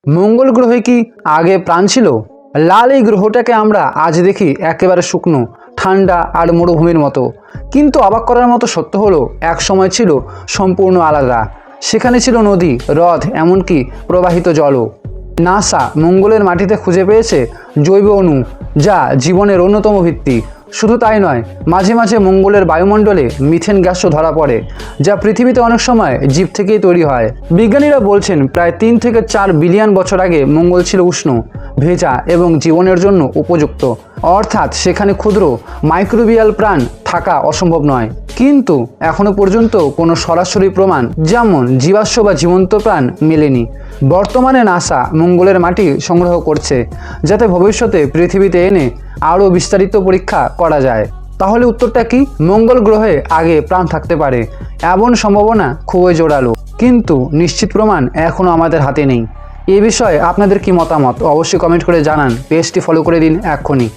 মঙ্গল গ্রহে কি আগে প্রাণ ছিল? লাল এই গ্রহটাকে আমরা আজ দেখি একেবারে শুকনো, ঠান্ডা আর মরুভূমির মতো, কিন্তু অবাক করার মতো সত্য হলো এক সময় ছিল সম্পূর্ণ আলাদা। সেখানে ছিল নদী, হ্রদ, এমনকি প্রবাহিত জলও। নাসা মঙ্গলের মাটিতে খুঁজে পেয়েছে জৈব অণু, যা জীবনের অন্যতম ভিত্তি। শুধু তাই নয়, মাঝে মাঝে মঙ্গলের বায়ুমণ্ডলে মিথেন গ্যাসও ধরা পড়ে, যা পৃথিবীতে অনেক সময় জীব থেকেই তৈরি হয়। বিজ্ঞানীরা বলছেন প্রায় 3 থেকে 4 বিলিয়ন বছর আগে মঙ্গল ছিল উষ্ণ, ভেজা এবং জীবনের জন্য উপযুক্ত। অর্থাৎ সেখানে ক্ষুদ্র মাইক্রোবিয়াল প্রাণ থাকা অসম্ভব নয়। কিন্তু এখনো পর্যন্ত কোনো সরাসরি প্রমাণ, যেমন জীবাশ্ম বা জীবন্ত প্রাণ, মেলেনি। বর্তমানে নাসা মঙ্গলের মাটি সংগ্রহ করছে, যাতে ভবিষ্যতে পৃথিবীতে এনে আরও বিস্তারিত পরীক্ষা করা যায়। তাহলে উত্তরটা কি? মঙ্গল গ্রহে আগে প্রাণ থাকতে পারে, এমন সম্ভাবনা খুবই জোরালো, কিন্তু নিশ্চিত প্রমাণ এখনও আমাদের হাতে নেই। এ বিষয়ে আপনাদের কি মতামত অবশ্যই কমেন্ট করে জানান। পেজটি ফলো করে দিন এক্ষুনি।